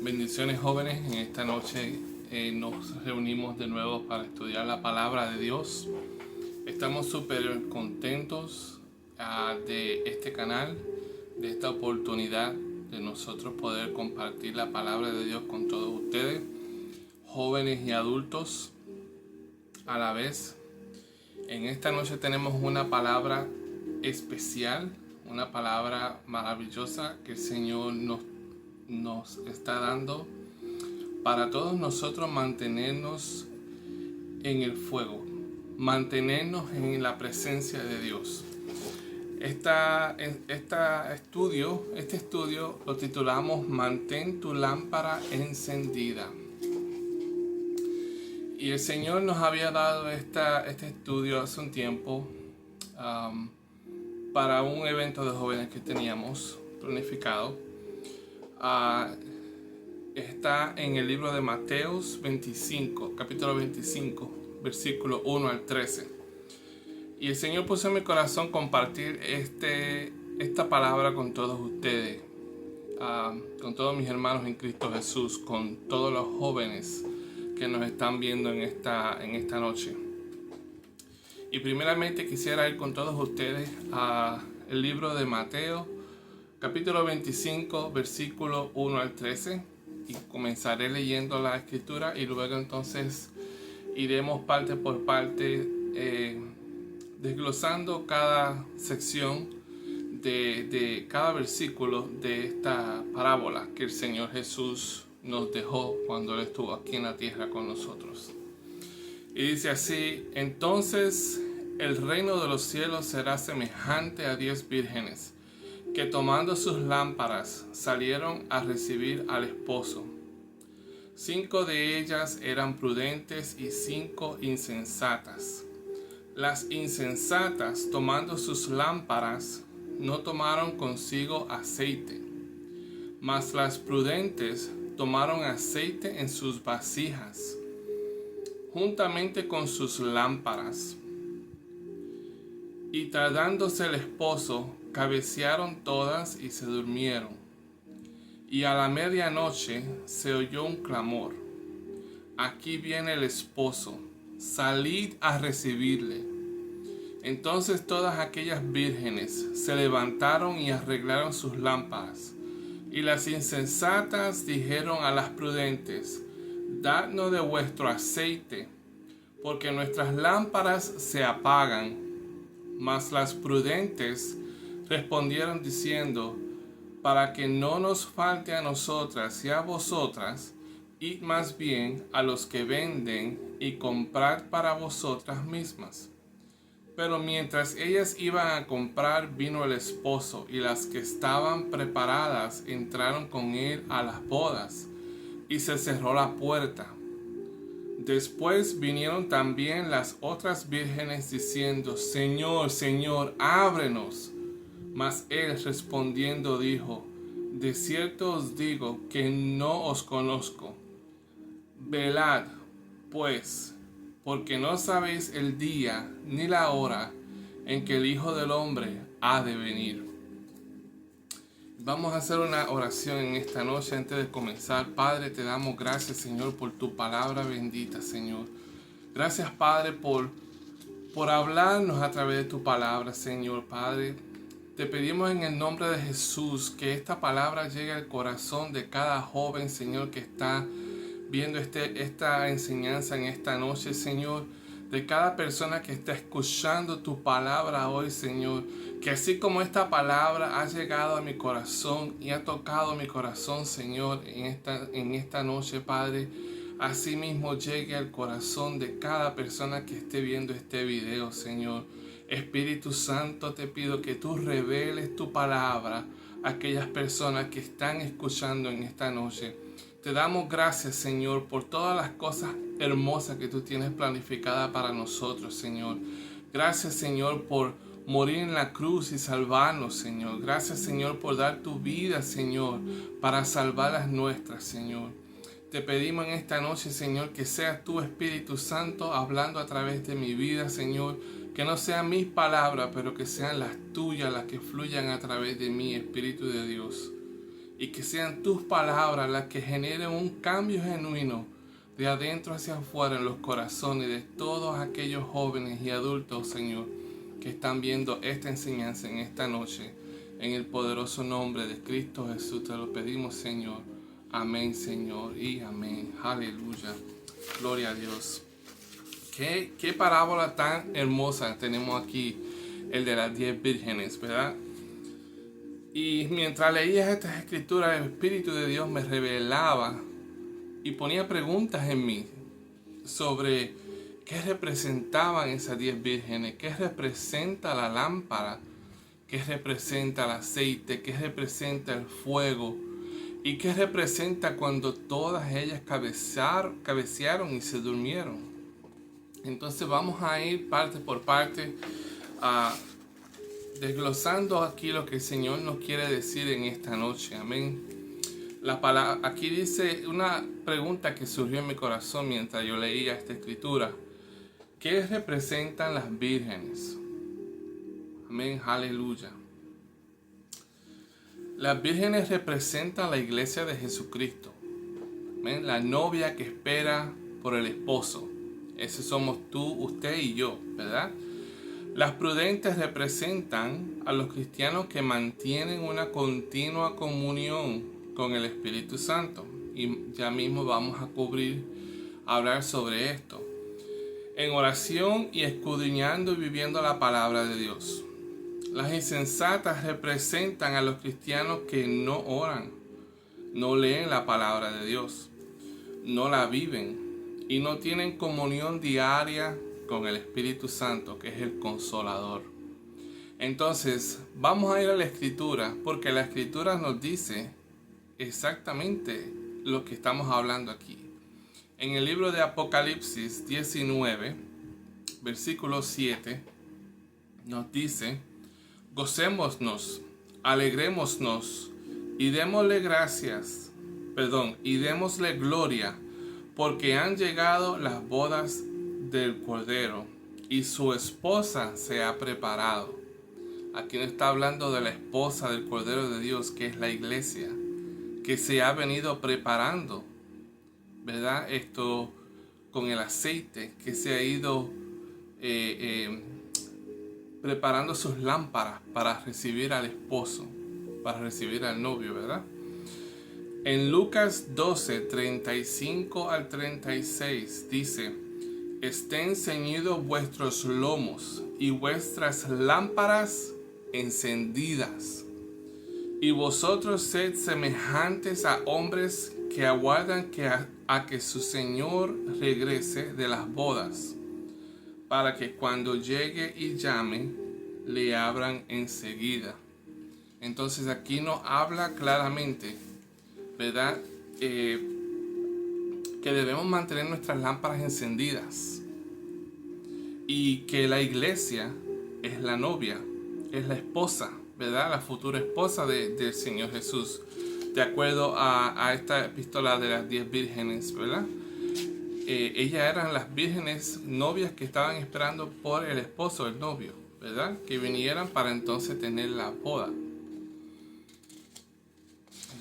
Bendiciones jóvenes, en esta noche nos reunimos de nuevo para estudiar la palabra de Dios. Estamos súper contentos de este canal, de esta oportunidad de nosotros poder compartir la palabra de Dios con todos ustedes, jóvenes y adultos a la vez. En esta noche tenemos una palabra especial, una palabra maravillosa que el Señor nos está dando para todos nosotros mantenernos en el fuego, mantenernos en la presencia de Dios. Este estudio lo titulamos Mantén tu lámpara encendida. Y el Señor nos había dado este estudio hace un tiempo para un evento de jóvenes que teníamos planificado. Está en el libro de Mateos 25, capítulo 25, versículo 1 al 13. Y el Señor puso en mi corazón compartir esta palabra con todos ustedes, con todos mis hermanos en Cristo Jesús, con todos los jóvenes que nos están viendo en esta noche. Y primeramente quisiera ir con todos ustedes al libro de Mateo, capítulo 25, versículo 1 al 13, y comenzaré leyendo la escritura y luego entonces iremos parte por parte desglosando cada sección de cada versículo de esta parábola que el Señor Jesús nos dejó cuando Él estuvo aquí en la tierra con nosotros. Y dice así: entonces el reino de los cielos será semejante a 10 vírgenes que tomando sus lámparas salieron a recibir al esposo. 5 de ellas eran prudentes y 5 insensatas. Las insensatas, tomando sus lámparas, no tomaron consigo aceite, mas las prudentes tomaron aceite en sus vasijas, juntamente con sus lámparas. Y tardándose el esposo, cabecearon todas y se durmieron. Y a la medianoche se oyó un clamor: aquí viene el esposo, salid a recibirle. Entonces todas aquellas vírgenes se levantaron y arreglaron sus lámparas. Y las insensatas dijeron a las prudentes: dadnos de vuestro aceite, porque nuestras lámparas se apagan. Mas las prudentes respondieron diciendo: para que no nos falte a nosotras y a vosotras, id más bien a los que venden y comprad para vosotras mismas. Pero mientras ellas iban a comprar, vino el esposo, y las que estaban preparadas entraron con él a las bodas, y se cerró la puerta. Después vinieron también las otras vírgenes diciendo: Señor, Señor, ábrenos. Mas él respondiendo dijo: de cierto os digo que no os conozco. Velad, pues, porque no sabéis el día ni la hora en que el Hijo del Hombre ha de venir. Vamos a hacer una oración en esta noche antes de comenzar. Padre, te damos gracias, Señor, por tu palabra bendita, Señor. Gracias, Padre, por hablarnos a través de tu palabra, Señor. Padre, te pedimos en el nombre de Jesús que esta palabra llegue al corazón de cada joven, Señor, que está viendo esta enseñanza en esta noche, Señor. De cada persona que está escuchando tu palabra hoy, Señor. Que así como esta palabra ha llegado a mi corazón y ha tocado mi corazón, Señor, en esta noche, Padre, así mismo llegue al corazón de cada persona que esté viendo este video, Señor. Espíritu Santo, te pido que tú reveles tu palabra a aquellas personas que están escuchando en esta noche. Te damos gracias, Señor, por todas las cosas hermosas que tú tienes planificadas para nosotros, Señor. Gracias, Señor, por morir en la cruz y salvarnos, Señor. Gracias, Señor, por dar tu vida, Señor, para salvar las nuestras, Señor. Te pedimos en esta noche, Señor, que seas tu Espíritu Santo hablando a través de mi vida, Señor. Que no sean mis palabras, pero que sean las tuyas las que fluyan a través de mí, Espíritu de Dios. y que sean tus palabras las que generen un cambio genuino de adentro hacia afuera en los corazones de todos aquellos jóvenes y adultos, Señor, que están viendo esta enseñanza en esta noche. En el poderoso nombre de Cristo Jesús te lo pedimos, Señor. Amén, Señor, y amén. Aleluya. Gloria a Dios. Qué parábola tan hermosa tenemos aquí, el de las 10 vírgenes, ¿verdad? Y mientras leía estas escrituras, el Espíritu de Dios me revelaba y ponía preguntas en mí sobre qué representaban esas 10 vírgenes, qué representa la lámpara, qué representa el aceite, qué representa el fuego y qué representa cuando todas ellas cabecearon y se durmieron. Entonces vamos a ir parte por parte desglosando aquí lo que el Señor nos quiere decir en esta noche. Amén. Aquí dice una pregunta que surgió en mi corazón mientras yo leía esta escritura. ¿Qué representan las vírgenes? Amén, aleluya. Las vírgenes representan la iglesia de Jesucristo. Amén, la novia que espera por el esposo. Ese somos tú, usted y yo, ¿verdad? Las prudentes representan a los cristianos que mantienen una continua comunión con el Espíritu Santo. Y ya mismo vamos a hablar sobre esto. En oración y escudriñando y viviendo la palabra de Dios. Las insensatas representan a los cristianos que no oran, no leen la palabra de Dios, no la viven y no tienen comunión diaria con el Espíritu Santo, que es el Consolador. Entonces, vamos a ir a la Escritura, porque la Escritura nos dice exactamente lo que estamos hablando aquí. En el libro de Apocalipsis 19, versículo 7, nos dice: gocémonos, alegrémonos y démosle y démosle gloria, porque han llegado las bodas del Cordero y su esposa se ha preparado. Aquí no está hablando de la esposa del Cordero de Dios, que es la iglesia, que se ha venido preparando, ¿verdad? Esto con el aceite, que se ha ido preparando sus lámparas para recibir al esposo, para recibir al novio, ¿verdad? En Lucas 12, 35 al 36 dice: estén ceñidos vuestros lomos y vuestras lámparas encendidas. Y vosotros sed semejantes a hombres que aguardan a que su Señor regrese de las bodas, para que cuando llegue y llame, le abran enseguida. Entonces aquí nos habla claramente, ¿verdad? Que debemos mantener nuestras lámparas encendidas y que la iglesia es la novia, es la esposa, ¿verdad? La futura esposa del Señor Jesús, de acuerdo a esta epístola de las 10 vírgenes, ¿verdad? Ellas eran las vírgenes novias que estaban esperando por el esposo, el novio, ¿verdad? Que vinieran para entonces tener la boda.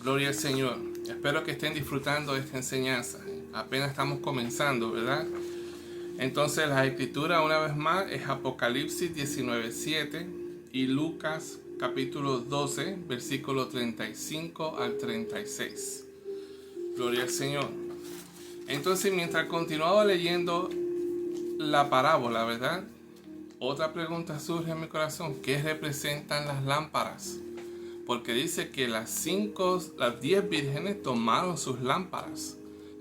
Gloria al Señor. Espero que estén disfrutando de esta enseñanza. Apenas estamos comenzando, ¿verdad? Entonces la escritura una vez más es Apocalipsis 19:7 y Lucas capítulo 12, versículo 35 al 36. Gloria al Señor. Entonces, mientras continuaba leyendo la parábola, ¿verdad? Otra pregunta surge en mi corazón: ¿qué representan las lámparas? Porque dice que las 10 vírgenes tomaron sus lámparas.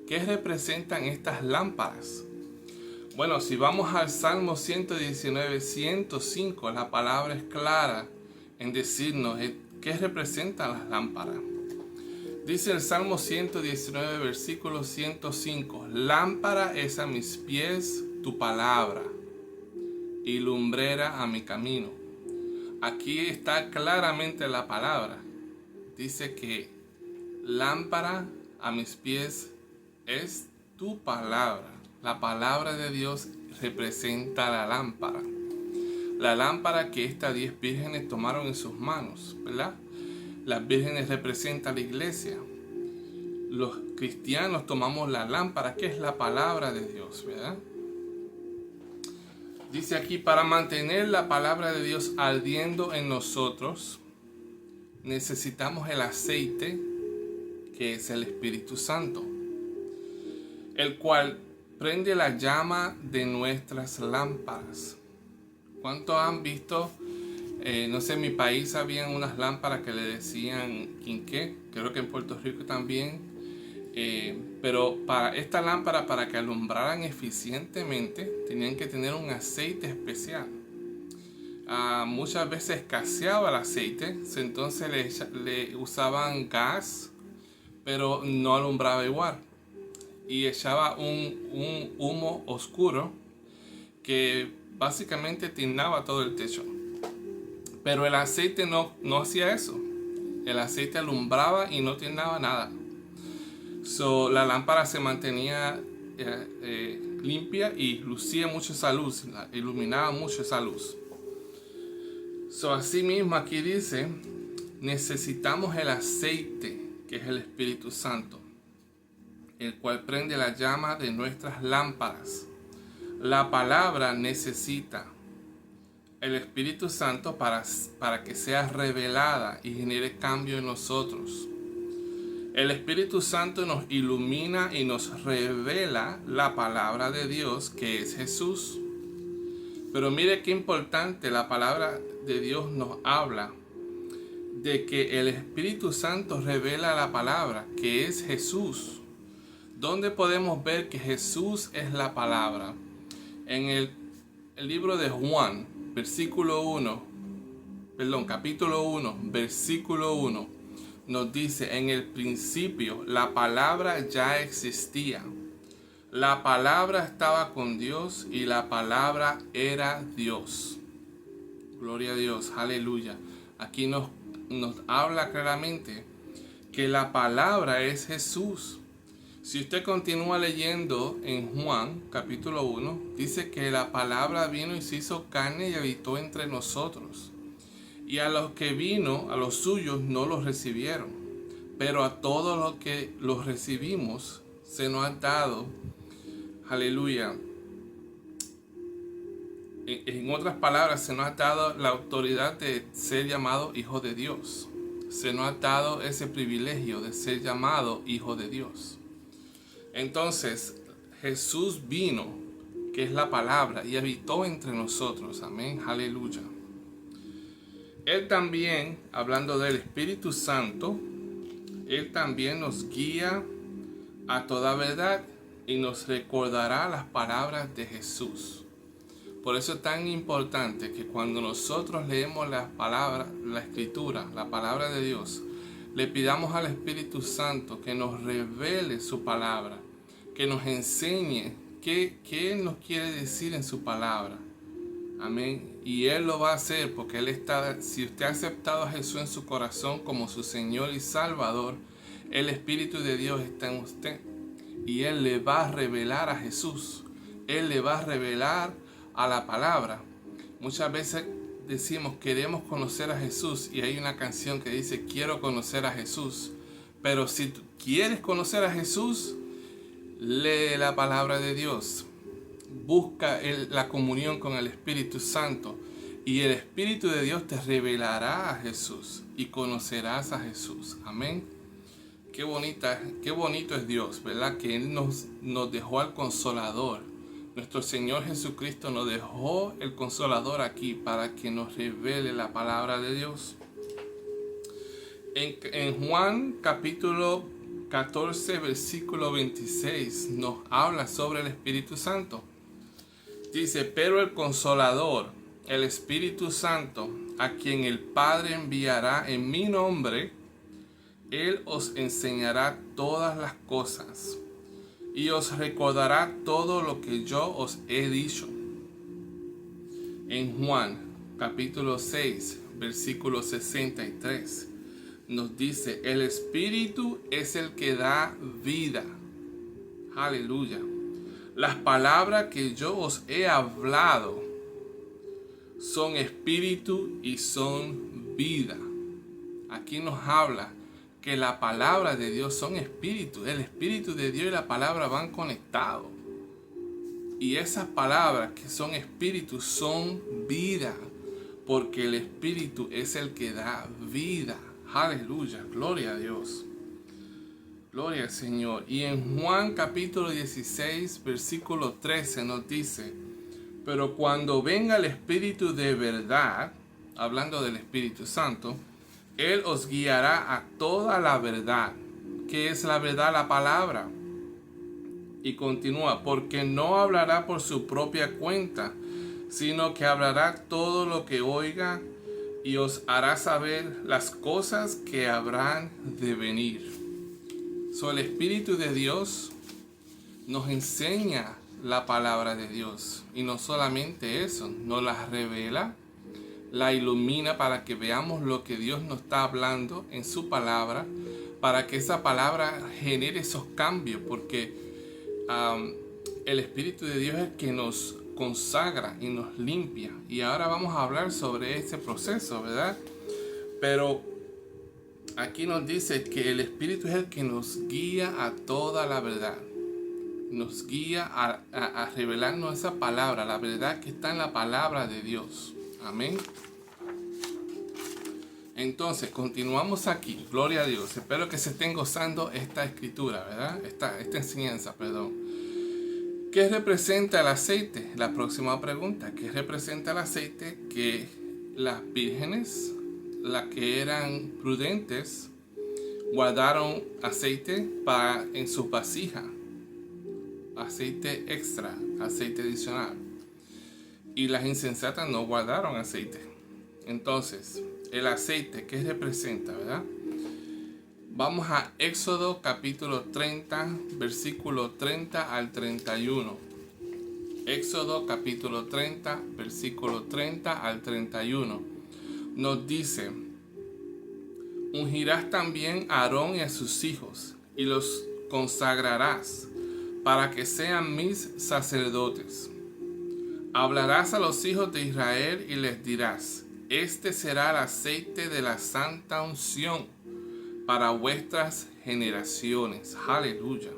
¿Qué representan estas lámparas? Bueno, si vamos al Salmo 119, 105, la palabra es clara en decirnos qué representan las lámparas. Dice el Salmo 119, versículo 105: lámpara es a mis pies tu palabra y lumbrera a mi camino. Aquí está claramente la palabra. Dice que lámpara a mis pies es tu palabra. La palabra de Dios representa la lámpara. La lámpara que estas 10 vírgenes tomaron en sus manos, ¿verdad? las vírgenes representan la iglesia. Los cristianos tomamos la lámpara, que es la palabra de Dios, ¿verdad? Dice aquí, para mantener la palabra de Dios ardiendo en nosotros, necesitamos el aceite, que es el Espíritu Santo, el cual prende la llama de nuestras lámparas. ¿Cuántos han visto? No sé, en mi país habían unas lámparas que le decían quinqué, creo que en Puerto Rico también. Pero para esta lámpara, para que alumbraran eficientemente, tenían que tener un aceite especial. Muchas veces escaseaba el aceite, entonces le usaban gas, pero no alumbraba igual. Y echaba un humo oscuro que básicamente tiznaba todo el techo. Pero el aceite no hacía eso. El aceite alumbraba y no tiznaba nada. La lámpara se mantenía limpia y lucía mucho esa luz, iluminaba mucho esa luz. Así mismo aquí dice, necesitamos el aceite, que es el Espíritu Santo, el cual prende la llama de nuestras lámparas. La palabra necesita el Espíritu Santo para que sea revelada y genere cambio en nosotros. El Espíritu Santo nos ilumina y nos revela la palabra de Dios, que es Jesús. Pero mire qué importante, la palabra de Dios nos habla de que el Espíritu Santo revela la palabra, que es Jesús. ¿Dónde podemos ver que Jesús es la palabra? En el libro de Juan, capítulo 1, versículo 1, nos dice, en el principio la palabra ya existía. La palabra estaba con Dios y la palabra era Dios. Gloria a Dios, aleluya. Aquí nos habla claramente que la palabra es Jesús. Si usted continúa leyendo en Juan capítulo 1, dice que la palabra vino y se hizo carne y habitó entre nosotros. Y a los que vino, a los suyos, no los recibieron. Pero a todos los que los recibimos, se nos ha dado, aleluya. En otras palabras, se nos ha dado la autoridad de ser llamado hijo de Dios. Se nos ha dado ese privilegio de ser llamado hijo de Dios. Entonces, Jesús vino, que es la palabra, y habitó entre nosotros. Amén, aleluya. Él también, hablando del Espíritu Santo, Él también nos guía a toda verdad y nos recordará las palabras de Jesús. Por eso es tan importante que cuando nosotros leemos las palabras, la Escritura, la palabra de Dios, le pidamos al Espíritu Santo que nos revele su palabra, que nos enseñe qué Él nos quiere decir en su palabra. Amén. Y Él lo va a hacer porque si usted ha aceptado a Jesús en su corazón como su Señor y Salvador, el Espíritu de Dios está en usted. Y Él le va a revelar a Jesús. Él le va a revelar a la palabra. Muchas veces decimos, queremos conocer a Jesús. Y hay una canción que dice, quiero conocer a Jesús. Pero si tú quieres conocer a Jesús, lee la palabra de Dios. Busca la comunión con el Espíritu Santo y el Espíritu de Dios te revelará a Jesús y conocerás a Jesús. Amén. Qué bonito es Dios, ¿verdad? Que Él nos dejó al Consolador. Nuestro Señor Jesucristo nos dejó el Consolador aquí para que nos revele la palabra de Dios. En Juan capítulo 14, versículo 26 nos habla sobre el Espíritu Santo. Dice, pero el Consolador, el Espíritu Santo, a quien el Padre enviará en mi nombre, Él os enseñará todas las cosas y os recordará todo lo que yo os he dicho. En Juan capítulo 6, versículo 63, nos dice, el Espíritu es el que da vida. Aleluya. Las palabras que yo os he hablado son espíritu y son vida. aquí nos habla que la palabra de Dios son espíritus. El espíritu de Dios y la palabra van conectados. Y esas palabras que son espíritus son vida, porque el espíritu es el que da vida. Aleluya, gloria a Dios. Gloria al Señor. Y en Juan capítulo 16, versículo 13 nos dice: pero cuando venga el Espíritu de verdad, hablando del Espíritu Santo, Él os guiará a toda la verdad. ¿Qué es la verdad? La palabra. Y continúa: porque no hablará por su propia cuenta, sino que hablará todo lo que oiga y os hará saber las cosas que habrán de venir. El Espíritu de Dios nos enseña la palabra de Dios, y no solamente eso, nos la revela, la ilumina para que veamos lo que Dios nos está hablando en su palabra, para que esa palabra genere esos cambios, porque el Espíritu de Dios es el que nos consagra y nos limpia. Y ahora vamos a hablar sobre ese proceso, ¿verdad? Pero aquí nos dice que el Espíritu es el que nos guía a toda la verdad. Nos guía a revelarnos esa palabra, la verdad que está en la palabra de Dios. Amén. Entonces, continuamos aquí. Gloria a Dios. Espero que se estén gozando esta escritura, ¿verdad? Esta enseñanza, perdón. ¿Qué representa el aceite? La próxima pregunta. ¿Qué representa el aceite? Que las vírgenes, las que eran prudentes, guardaron aceite en sus vasijas. Aceite extra, aceite adicional. Y las insensatas no guardaron aceite. Entonces, el aceite, ¿qué representa, verdad? Vamos a Éxodo capítulo 30, versículo 30 al 31. Éxodo capítulo 30, versículo 30 al 31. Nos dice: ungirás también a Aarón y a sus hijos, y los consagrarás, para que sean mis sacerdotes. Hablarás a los hijos de Israel y les dirás: este será el aceite de la santa unción para vuestras generaciones. Aleluya.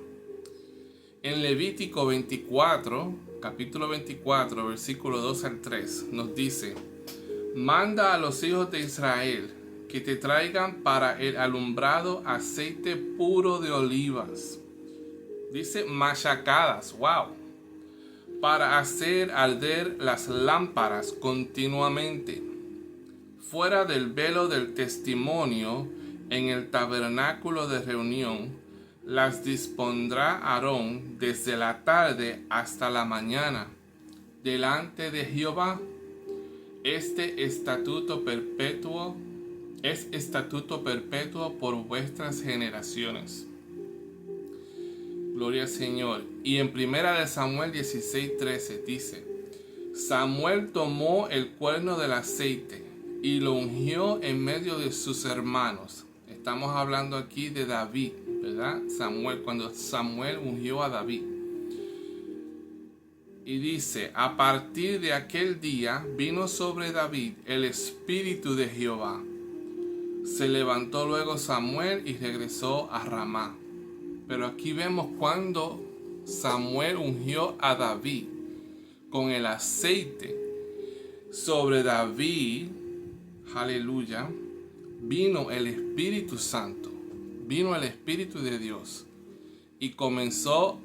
En Levítico 24, capítulo 24, versículo 2 al 3, nos dice: manda a los hijos de Israel que te traigan para el alumbrado aceite puro de olivas. Dice machacadas, wow, para hacer arder las lámparas continuamente, fuera del velo del testimonio, en el tabernáculo de reunión. Las dispondrá Aarón desde la tarde hasta la mañana, delante de Jehová. Este estatuto perpetuo es estatuto perpetuo por vuestras generaciones. Gloria al Señor. Y en 1 Samuel 16:13 dice: Samuel tomó el cuerno del aceite y lo ungió en medio de sus hermanos. Estamos hablando aquí de David, ¿verdad? Cuando Samuel ungió a David. Y dice: a partir de aquel día vino sobre David el Espíritu de Jehová. Se levantó luego Samuel y regresó a Ramá. Pero aquí vemos cuando Samuel ungió a David con el aceite sobre David, aleluya, vino el Espíritu Santo, vino el Espíritu de Dios y comenzó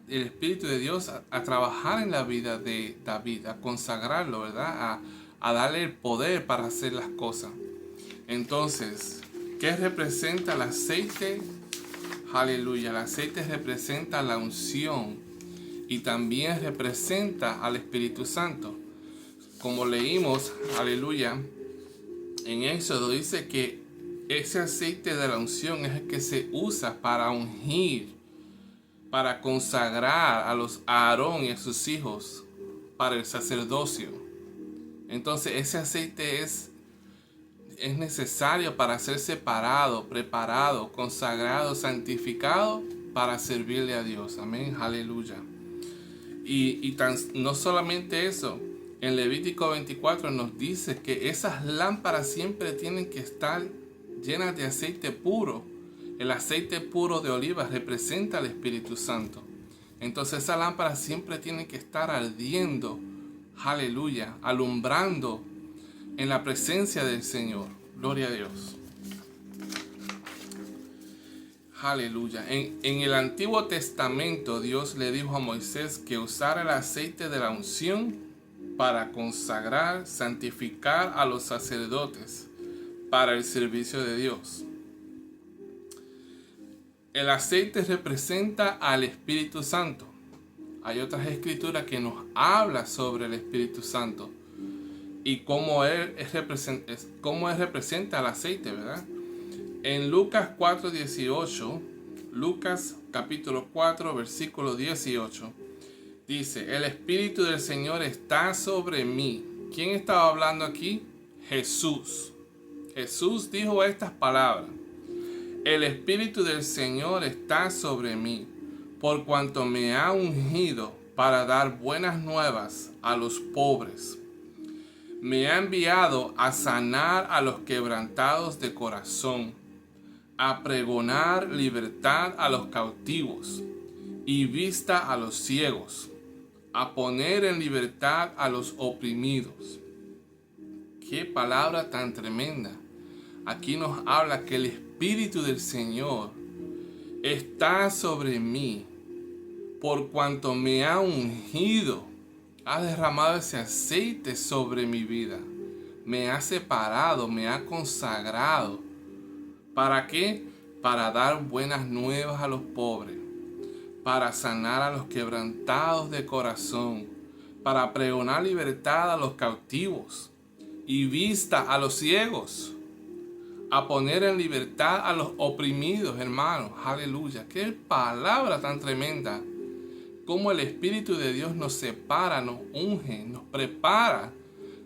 el Espíritu de Dios a trabajar en la vida de David, a consagrarlo, ¿verdad? A darle el poder para hacer las cosas. Entonces, ¿qué representa el aceite? Aleluya, el aceite representa la unción y también representa al Espíritu Santo. Como leímos, aleluya, en Éxodo dice que ese aceite de la unción es el que se usa para ungir, para consagrar a Aarón y a sus hijos para el sacerdocio. Entonces ese aceite es necesario para ser separado, preparado, consagrado, santificado para servirle a Dios. Amén, aleluya. No solamente eso, en Levítico 24 nos dice que esas lámparas siempre tienen que estar llenas de aceite puro. El aceite puro de oliva representa al Espíritu Santo. Entonces esa lámpara siempre tiene que estar ardiendo, aleluya, alumbrando en la presencia del Señor. Gloria a Dios. Aleluya. En el Antiguo Testamento Dios le dijo a Moisés que usara el aceite de la unción para consagrar, santificar a los sacerdotes para el servicio de Dios. El aceite representa al Espíritu Santo. Hay otras escrituras que nos habla sobre el Espíritu Santo y cómo él representa al aceite, ¿verdad? En Lucas 4:18, Lucas capítulo 4, versículo 18, dice: el Espíritu del Señor está sobre mí. ¿Quién estaba hablando aquí? Jesús. Jesús dijo estas palabras: el Espíritu del Señor está sobre mí, por cuanto me ha ungido para dar buenas nuevas a los pobres. Me ha enviado a sanar a los quebrantados de corazón, a pregonar libertad a los cautivos y vista a los ciegos, a poner en libertad a los oprimidos. Qué palabra tan tremenda. Aquí nos habla que el Espíritu del Señor está sobre mí, por cuanto me ha ungido, ha derramado ese aceite sobre mi vida, me ha separado, me ha consagrado. ¿Para qué? Para dar buenas nuevas a los pobres, para sanar a los quebrantados de corazón, para pregonar libertad a los cautivos y vista a los ciegos, a poner en libertad a los oprimidos, hermanos. Aleluya. Qué palabra tan tremenda. Cómo el Espíritu de Dios nos separa, nos unge, nos prepara,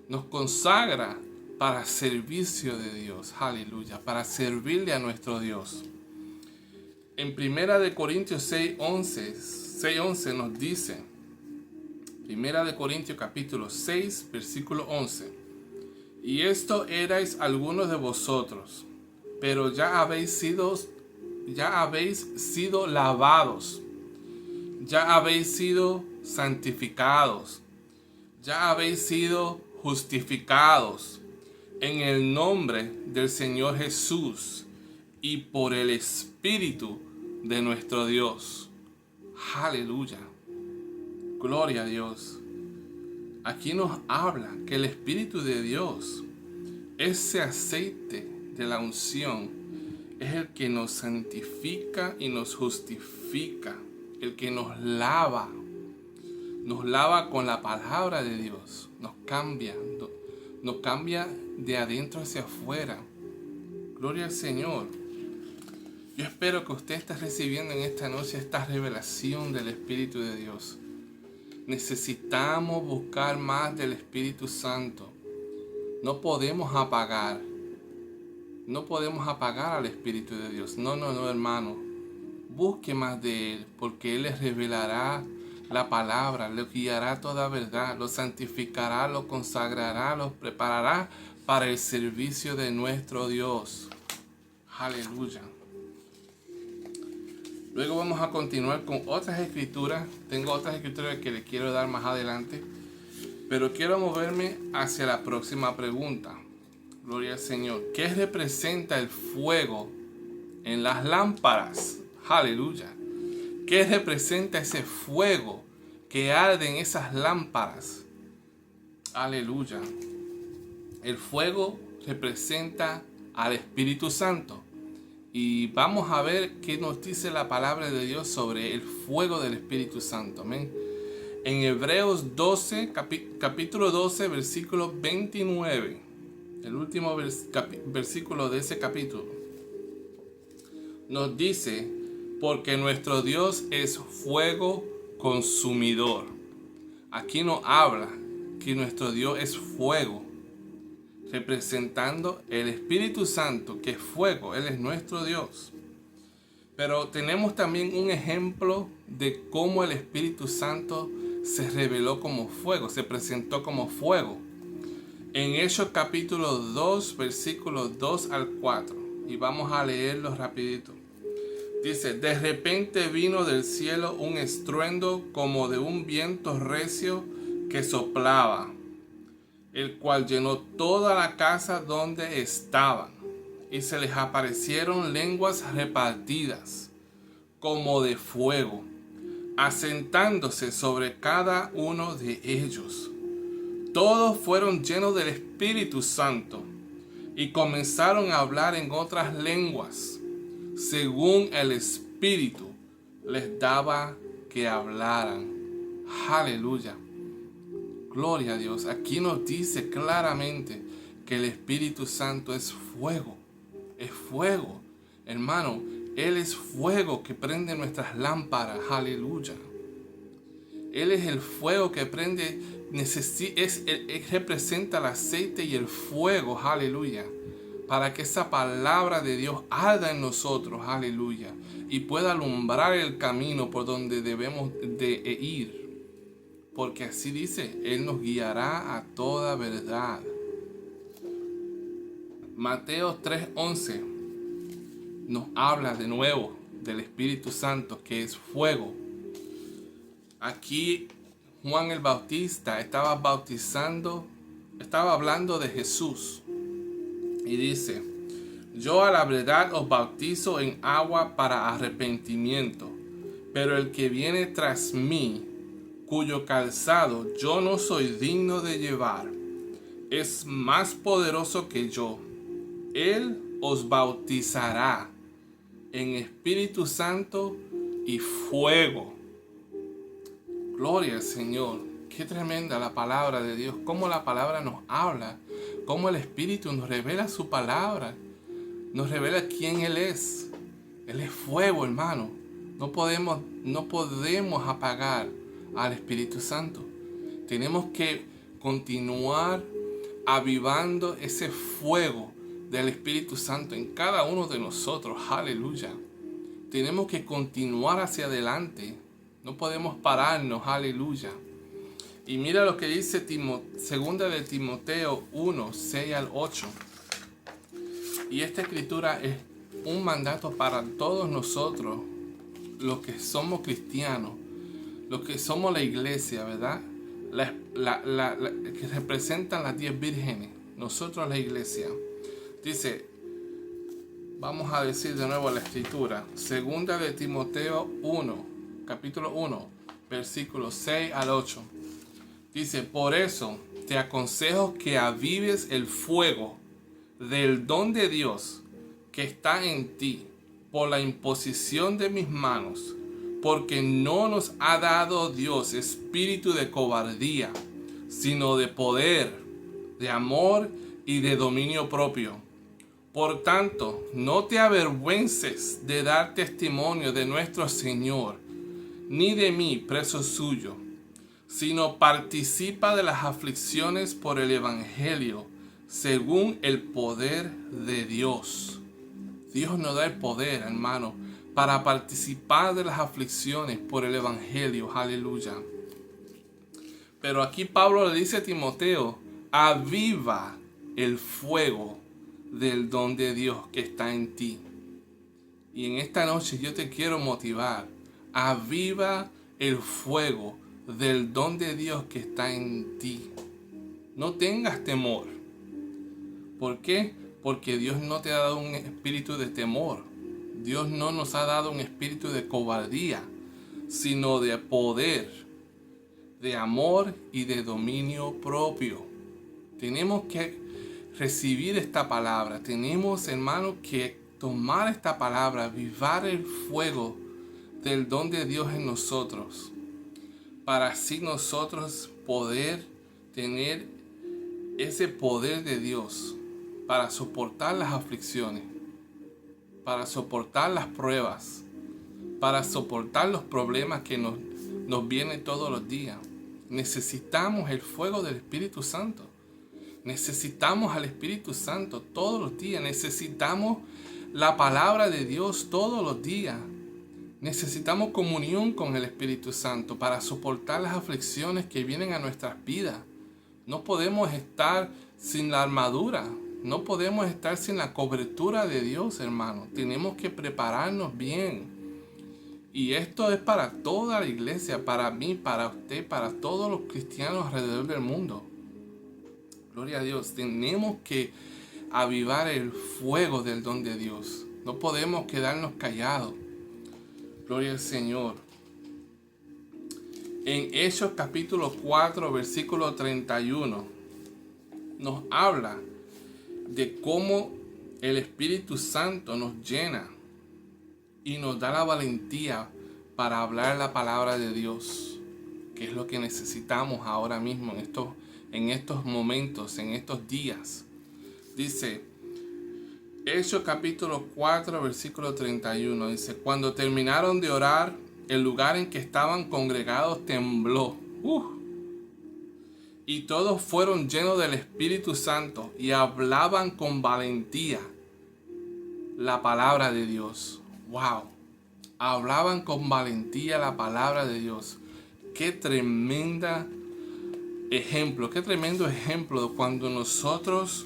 nos consagra para servicio de Dios. Aleluya. Para servirle a nuestro Dios. En 1 Corintios 6:11 nos dice, 1 Corintios capítulo 6, versículo 11. Y esto erais algunos de vosotros, pero ya habéis sido lavados, ya habéis sido santificados, ya habéis sido justificados en el nombre del Señor Jesús y por el Espíritu de nuestro Dios. Aleluya. Gloria a Dios. Aquí nos habla que el Espíritu de Dios, ese aceite de la unción, es el que nos santifica y nos justifica, el que nos lava con la palabra de Dios, nos cambia de adentro hacia afuera. Gloria al Señor. Yo espero que usted esté recibiendo en esta noche esta revelación del Espíritu de Dios. Necesitamos buscar más del Espíritu Santo. No podemos apagar al Espíritu de Dios. No, hermano. Busque más de Él, porque Él les revelará la palabra, le guiará a toda verdad, lo santificará, lo consagrará, lo preparará para el servicio de nuestro Dios. Aleluya. Luego vamos a continuar con otras escrituras. Tengo otras escrituras que les quiero dar más adelante, pero quiero moverme hacia la próxima pregunta. Gloria al Señor. ¿Qué representa el fuego en las lámparas? Aleluya. ¿Qué representa ese fuego que arde en esas lámparas? Aleluya. El fuego representa al Espíritu Santo. Y vamos a ver qué nos dice la palabra de Dios sobre el fuego del Espíritu Santo. Amén. En Hebreos 12, capítulo 12, versículo 29. El último versículo de ese capítulo. Nos dice: porque nuestro Dios es fuego consumidor. Aquí nos habla que nuestro Dios es fuego, representando el Espíritu Santo, que es fuego. Él es nuestro Dios. Pero tenemos también un ejemplo de cómo el Espíritu Santo se reveló como fuego, se presentó como fuego. En Hechos capítulo 2, versículos 2 al 4. y vamos a leerlo rapidito. Dice, de repente vino del cielo un estruendo como de un viento recio que soplaba, el cual llenó toda la casa donde estaban, y se les aparecieron lenguas repartidas, como de fuego, asentándose sobre cada uno de ellos. Todos fueron llenos del Espíritu Santo, y comenzaron a hablar en otras lenguas, según el Espíritu les daba que hablaran. Aleluya. Gloria a Dios. Aquí nos dice claramente que el Espíritu Santo es fuego. Es fuego. Hermano, Él es fuego que prende nuestras lámparas. Aleluya. Él es el fuego que prende. Él representa el aceite y el fuego. Aleluya. Para que esa palabra de Dios arda en nosotros, aleluya, y pueda alumbrar el camino por donde debemos de ir. Porque así dice, Él nos guiará a toda verdad. Mateo 3:11 nos habla de nuevo del Espíritu Santo, que es fuego. Aquí Juan el Bautista estaba hablando de Jesús. Y dice, yo a la verdad os bautizo en agua para arrepentimiento, pero el que viene tras mí, cuyo calzado yo no soy digno de llevar, es más poderoso que yo. Él os bautizará en Espíritu Santo y fuego. Gloria al Señor. Qué tremenda la palabra de Dios. Cómo la palabra nos habla. Cómo el Espíritu nos revela su palabra. Nos revela quién Él es. Él es fuego, hermano. No podemos apagar al Espíritu Santo. Tenemos que continuar avivando ese fuego del Espíritu Santo en cada uno de nosotros. Aleluya. Tenemos que continuar hacia adelante. No podemos pararnos. Aleluya. Y mira lo que dice segunda de Timoteo 1, 6 al 8. Y esta escritura es un mandato para todos nosotros, los que somos cristianos, los que somos la iglesia, ¿verdad? Que representan las 10 vírgenes, nosotros la iglesia. Dice, vamos a decir de nuevo la escritura, segunda de Timoteo 1, capítulo 1, versículos 6 al 8. Dice, por eso te aconsejo que avives el fuego del don de Dios que está en ti por la imposición de mis manos, porque no nos ha dado Dios espíritu de cobardía, sino de poder, de amor y de dominio propio. Por tanto, no te avergüences de dar testimonio de nuestro Señor, ni de mí, preso suyo, sino participa de las aflicciones por el Evangelio, según el poder de Dios. Dios nos da el poder, hermano, para participar de las aflicciones por el Evangelio. Aleluya. Pero aquí Pablo le dice a Timoteo, aviva el fuego del don de Dios que está en ti. Y en esta noche yo te quiero motivar, aviva el fuego del don de Dios que está en ti. No tengas temor. ¿Por qué? Porque Dios no te ha dado un espíritu de temor. Dios no nos ha dado un espíritu de cobardía, sino de poder, de amor y de dominio propio. Tenemos que recibir esta palabra. Tenemos, hermanos, que tomar esta palabra, avivar el fuego del don de Dios en nosotros, para así nosotros poder tener ese poder de Dios para soportar las aflicciones, para soportar las pruebas, para soportar los problemas que nos vienen todos los días. Necesitamos el fuego del Espíritu Santo. Necesitamos al Espíritu Santo todos los días. Necesitamos la palabra de Dios todos los días. Necesitamos comunión con el Espíritu Santo para soportar las aflicciones que vienen a nuestras vidas. No podemos estar sin la armadura. No podemos estar sin la cobertura de Dios, hermano. Tenemos que prepararnos bien. Y esto es para toda la iglesia, para mí, para usted, para todos los cristianos alrededor del mundo. Gloria a Dios. Tenemos que avivar el fuego del don de Dios. No podemos quedarnos callados. Gloria al Señor. En Hechos capítulo 4, versículo 31, nos habla de cómo el Espíritu Santo nos llena y nos da la valentía para hablar la palabra de Dios, que es lo que necesitamos ahora mismo en estos momentos, en estos días. Dice, Hechos capítulo 4, versículo 31, dice, cuando terminaron de orar, el lugar en que estaban congregados tembló. Y todos fueron llenos del Espíritu Santo y hablaban con valentía la palabra de Dios. ¡Wow! Hablaban con valentía la palabra de Dios. ¡Qué tremendo ejemplo cuando nosotros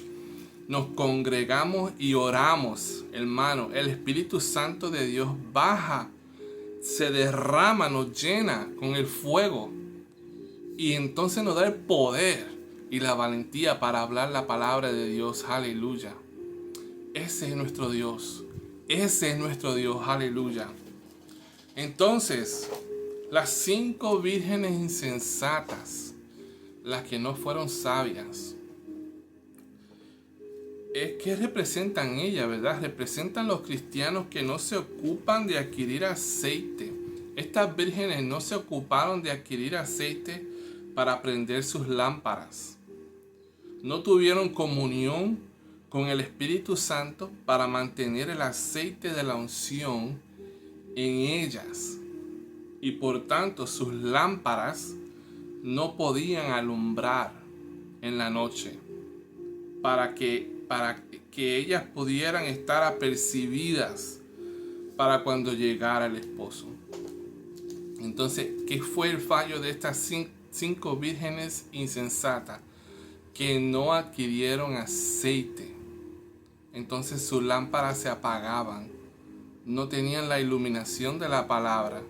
nos congregamos y oramos, hermano! El Espíritu Santo de Dios baja, se derrama, nos llena con el fuego. Y entonces nos da el poder y la valentía para hablar la palabra de Dios. Aleluya. Ese es nuestro Dios. Ese es nuestro Dios. Aleluya. Entonces, las 5 vírgenes insensatas, las que no fueron sabias, ¿qué representan ellas, verdad? Representan los cristianos que no se ocupan de adquirir aceite. Estas vírgenes no se ocuparon de adquirir aceite para prender sus lámparas. No tuvieron comunión con el Espíritu Santo para mantener el aceite de la unción en ellas. Y por tanto sus lámparas no podían alumbrar en la noche para que ellas pudieran estar apercibidas para cuando llegara el esposo. Entonces, ¿qué fue el fallo de estas 5 vírgenes insensatas? Que no adquirieron aceite. Entonces sus lámparas se apagaban. No tenían la iluminación de la palabra.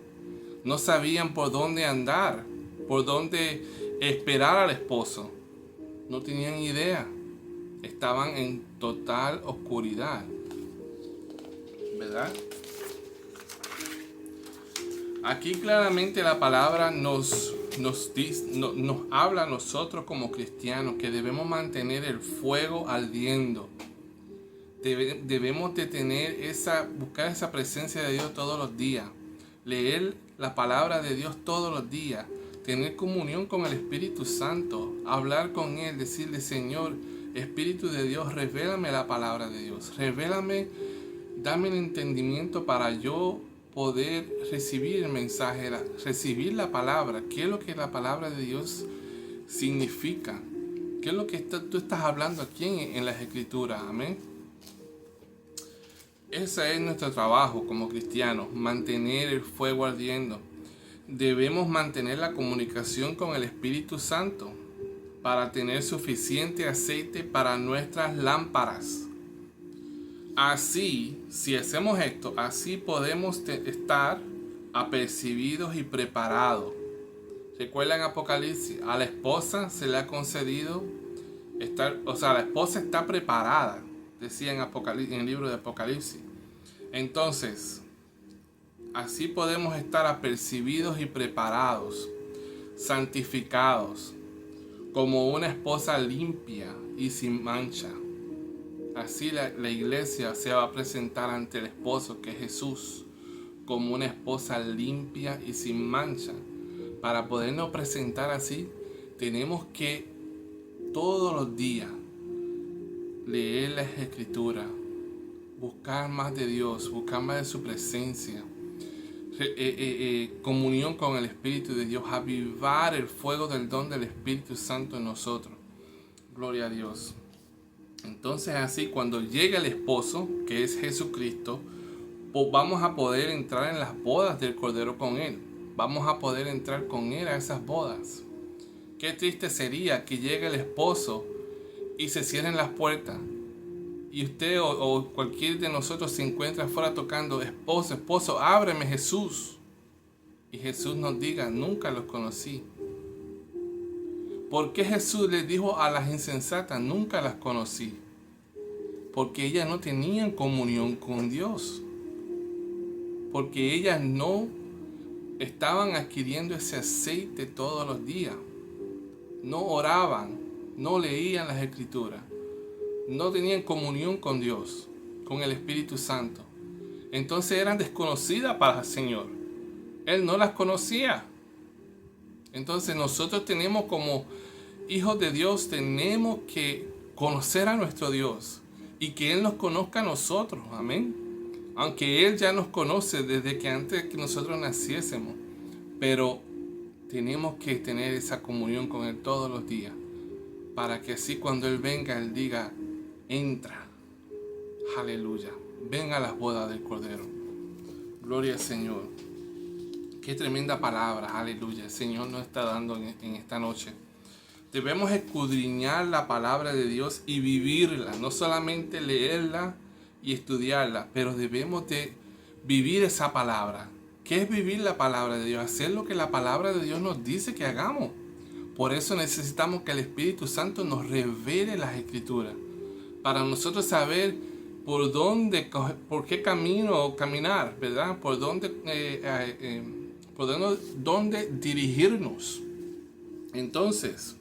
No sabían por dónde andar, por dónde esperar al esposo. No tenían idea. Estaban en total oscuridad. ¿Verdad? Aquí claramente la palabra nos habla a nosotros como cristianos que debemos mantener el fuego ardiendo. Debemos de buscar esa presencia de Dios todos los días. Leer la palabra de Dios todos los días. Tener comunión con el Espíritu Santo. Hablar con Él. Decirle, Señor, Espíritu de Dios, revélame la palabra de Dios. Revélame, dame el entendimiento para yo poder recibir el mensaje, recibir la palabra. ¿Qué es lo que la palabra de Dios significa? ¿Qué es lo que tú estás hablando aquí en las Escrituras? Amén. Ese es nuestro trabajo como cristianos, mantener el fuego ardiendo. Debemos mantener la comunicación con el Espíritu Santo para tener suficiente aceite para nuestras lámparas. Así, si hacemos esto, así podemos estar apercibidos y preparados. Recuerdan Apocalipsis, a la esposa se le ha concedido la esposa está preparada, decía en el libro de Apocalipsis. Entonces, así podemos estar apercibidos y preparados, santificados, como una esposa limpia y sin mancha. Así la iglesia se va a presentar ante el esposo, que es Jesús, como una esposa limpia y sin mancha. Para podernos presentar así, tenemos que todos los días leer las Escrituras, buscar más de Dios, buscar más de su presencia, comunión con el Espíritu de Dios, avivar el fuego del don del Espíritu Santo en nosotros. Gloria a Dios. Entonces así, cuando llegue el esposo, que es Jesucristo, pues vamos a poder entrar en las bodas del Cordero con Él. Vamos a poder entrar con Él a esas bodas. Qué triste sería que llegue el esposo y se cierren las puertas y usted o cualquier de nosotros se encuentra afuera tocando, esposo, esposo, ábreme Jesús. Y Jesús nos diga, nunca los conocí. ¿Por qué Jesús les dijo a las insensatas, nunca las conocí? Porque ellas no tenían comunión con Dios. Porque ellas no estaban adquiriendo ese aceite todos los días. No oraban, no leían las Escrituras. No tenían comunión con Dios, con el Espíritu Santo. Entonces eran desconocidas para el Señor. Él no las conocía. Entonces nosotros tenemos como hijos de Dios, tenemos que conocer a nuestro Dios y que Él nos conozca a nosotros. Amén. Aunque Él ya nos conoce desde que antes que nosotros naciésemos. Pero tenemos que tener esa comunión con Él todos los días. Para que así cuando Él venga, Él diga, entra. Aleluya. Ven a las bodas del Cordero. Gloria al Señor. Qué tremenda palabra. Aleluya. El Señor nos está dando en esta noche. Debemos escudriñar la palabra de Dios y vivirla. No solamente leerla y estudiarla, pero debemos de vivir esa palabra. ¿Qué es vivir la palabra de Dios? Hacer lo que la palabra de Dios nos dice que hagamos. Por eso necesitamos que el Espíritu Santo nos revele las Escrituras. Para nosotros saber por qué camino caminar, ¿verdad? Por dónde dirigirnos. Entonces,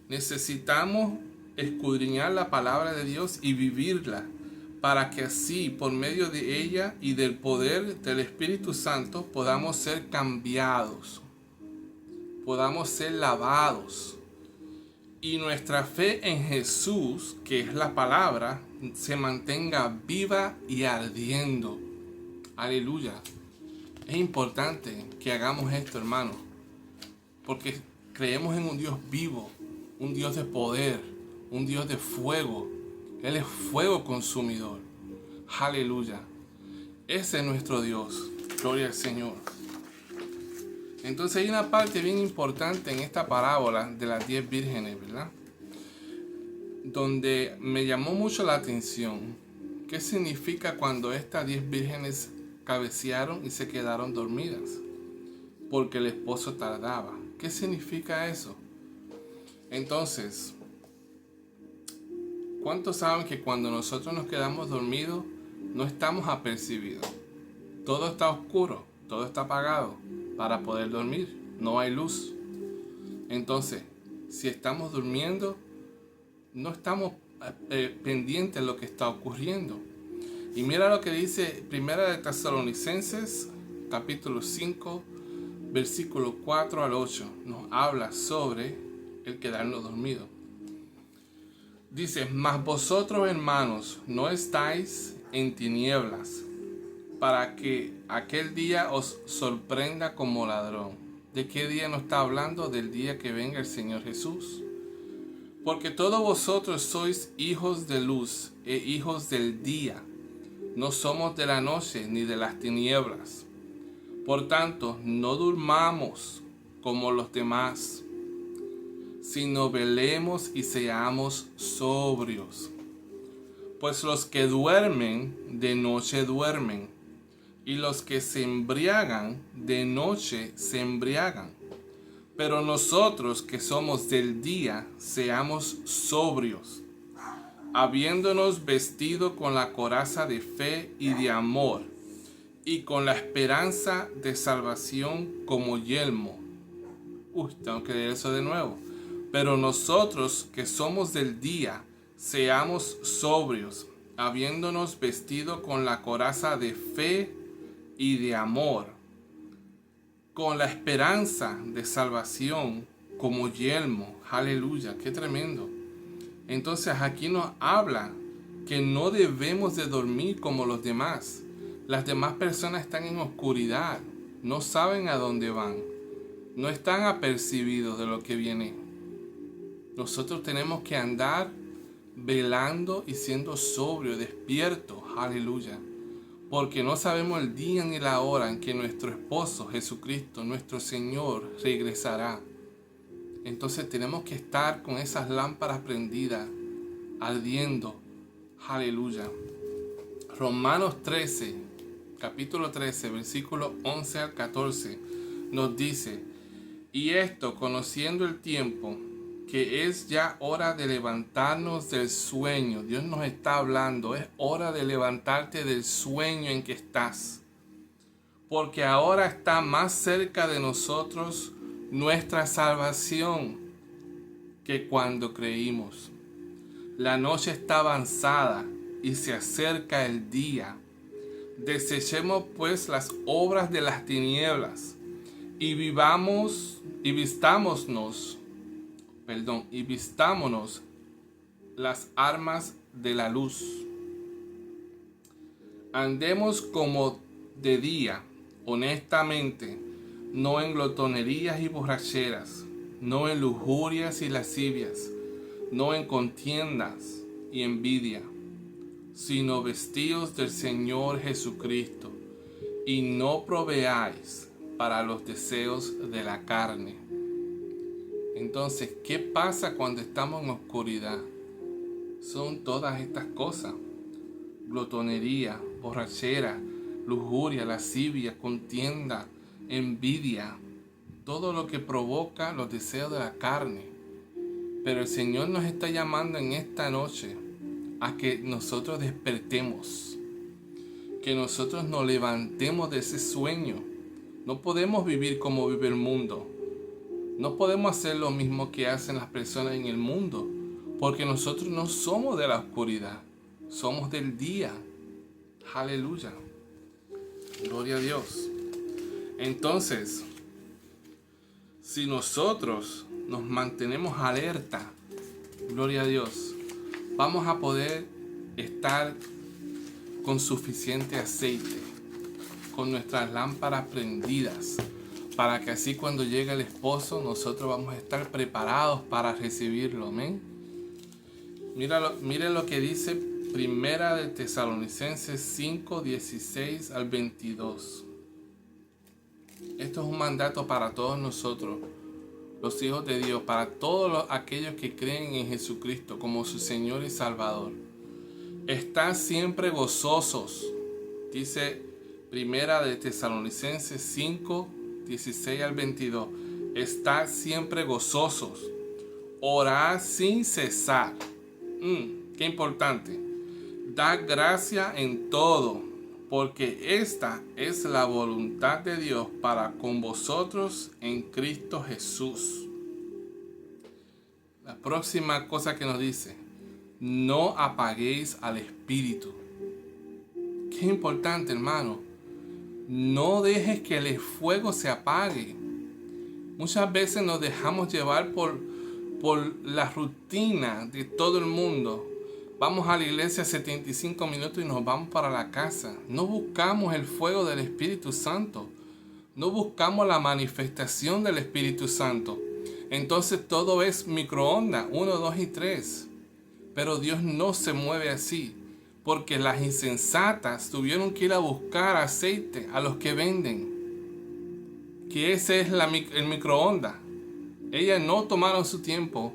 necesitamos escudriñar la palabra de Dios y vivirla, para que así, por medio de ella y del poder del Espíritu Santo, podamos ser cambiados, podamos ser lavados, y nuestra fe en Jesús, que es la palabra, se mantenga viva y ardiendo. Aleluya. Es importante que hagamos esto, hermano, porque creemos en un Dios vivo, un Dios de poder, un Dios de fuego. Él es fuego consumidor. Aleluya. Ese es nuestro Dios. Gloria al Señor. Entonces hay una parte bien importante en esta parábola de las 10 vírgenes, ¿verdad? Donde me llamó mucho la atención. ¿Qué significa cuando estas 10 vírgenes cabecearon y se quedaron dormidas? Porque el esposo tardaba. ¿Qué significa eso? Entonces, ¿cuántos saben que cuando nosotros nos quedamos dormidos no estamos apercibidos? Todo está oscuro, todo está apagado para poder dormir. No hay luz. Entonces, si estamos durmiendo, no estamos pendientes de lo que está ocurriendo. Y mira lo que dice Primera de Tesalonicenses, capítulo 5, versículo 4 al 8. Nos habla sobre el quedarnos dormidos. Dice, mas vosotros, hermanos, no estáis en tinieblas, para que aquel día os sorprenda como ladrón. ¿De qué día nos está hablando? Del día que venga el Señor Jesús. Porque todos vosotros sois hijos de luz e hijos del día. No somos de la noche ni de las tinieblas. Por tanto, no durmamos como los demás, sino velemos y seamos sobrios. Pues los que duermen, de noche duermen, y los que se embriagan, de noche se embriagan. Pero nosotros que somos del día, seamos sobrios, habiéndonos vestido con la coraza de fe y de amor, y con la esperanza de salvación como yelmo. Tengo que leer eso de nuevo. Pero nosotros que somos del día, seamos sobrios, habiéndonos vestido con la coraza de fe y de amor, con la esperanza de salvación como yelmo. Aleluya, qué tremendo. Entonces aquí nos habla que no debemos de dormir como los demás. Las demás personas están en oscuridad, no saben a dónde van, no están apercibidos de lo que viene. Nosotros tenemos que andar velando y siendo sobrios, despiertos. Aleluya. Porque no sabemos el día ni la hora en que nuestro esposo Jesucristo, nuestro Señor, regresará. Entonces tenemos que estar con esas lámparas prendidas, ardiendo, Aleluya. Romanos 13, capítulo 13, versículo 11 al 14, nos dice: y esto, conociendo el tiempo, que es ya hora de levantarnos del sueño. Dios nos está hablando, es hora de levantarte del sueño en que estás. Porque ahora está más cerca de nosotros nuestra salvación que cuando creímos. La noche está avanzada y se acerca el día. Desechemos pues las obras de las tinieblas y vistámonos las armas de la luz. Andemos como de día, honestamente, no en glotonerías y borracheras, no en lujurias y lascivias, no en contiendas y envidia, sino vestidos del Señor Jesucristo, y no proveáis para los deseos de la carne. Entonces, ¿qué pasa cuando estamos en oscuridad? Son todas estas cosas: glotonería, borrachera, lujuria, lascivia, contienda, envidia, todo lo que provoca los deseos de la carne. Pero el Señor nos está llamando en esta noche a que nosotros despertemos, que nosotros nos levantemos de ese sueño. No podemos vivir como vive el mundo. No podemos hacer lo mismo que hacen las personas en el mundo, porque nosotros no somos de la oscuridad, somos del día. Aleluya. Gloria a Dios. Entonces, si nosotros nos mantenemos alerta, gloria a Dios, vamos a poder estar con suficiente aceite, con nuestras lámparas prendidas, para que así cuando llegue el esposo nosotros vamos a estar preparados para recibirlo. Amén. Miren lo que dice Primera de Tesalonicenses 5, 16 al 22. Esto es un mandato para todos nosotros, los hijos de Dios, para todos aquellos que creen en Jesucristo como su Señor y Salvador. Estad siempre gozosos, dice Primera de Tesalonicenses 5, 16 al 22. Estad siempre gozosos, orad sin cesar. Qué importante. Dad gracia en todo, porque esta es la voluntad de Dios para con vosotros en Cristo Jesús. La próxima cosa que nos dice: no apaguéis al Espíritu. Qué importante, hermano. No dejes que el fuego se apague. Muchas veces nos dejamos llevar por la rutina de todo el mundo. Vamos a la iglesia 75 minutos y nos vamos para la casa. No buscamos el fuego del Espíritu Santo. No buscamos la manifestación del Espíritu Santo. Entonces todo es microondas, 1, 2 y 3. Pero Dios no se mueve así, porque las insensatas tuvieron que ir a buscar aceite a los que venden, que ese es el microondas. Ellas no tomaron su tiempo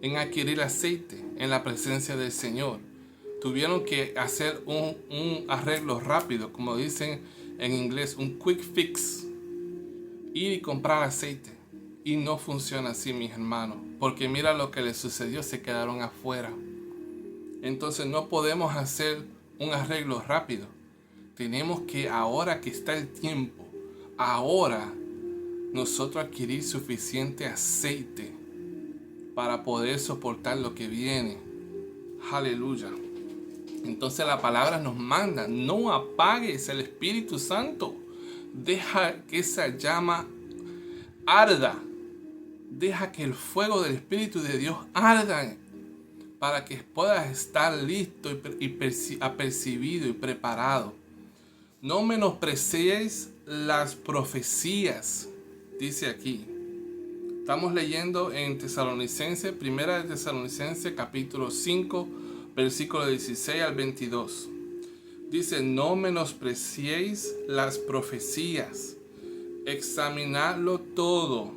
en adquirir aceite en la presencia del Señor. Tuvieron que hacer un arreglo rápido, como dicen en inglés, un quick fix. Ir y comprar aceite. Y no funciona así, mis hermanos, porque mira lo que les sucedió, se quedaron afuera. Entonces no podemos hacer un arreglo rápido. Tenemos que, ahora que está el tiempo, ahora nosotros adquirir suficiente aceite para poder soportar lo que viene. Aleluya. Entonces la palabra nos manda: no apagues el Espíritu Santo. Deja que esa llama arda. Deja que el fuego del Espíritu de Dios arda, para que puedas estar listo y apercibido y preparado. No menospreciéis las profecías, dice aquí. Estamos leyendo en Tesalonicenses, Primera de Tesalonicenses, capítulo 5, versículo 16 al 22. Dice: no menospreciéis las profecías, examinadlo todo,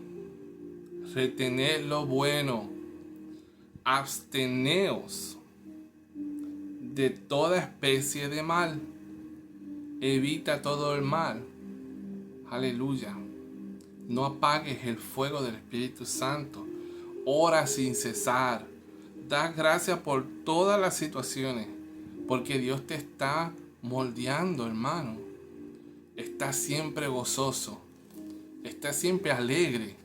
retened lo bueno, absteneos de toda especie de mal. Evita todo el mal. Aleluya. No apagues el fuego del Espíritu Santo. Ora sin cesar. Da gracias por todas las situaciones, porque Dios te está moldeando, hermano. Está siempre gozoso. Está siempre alegre.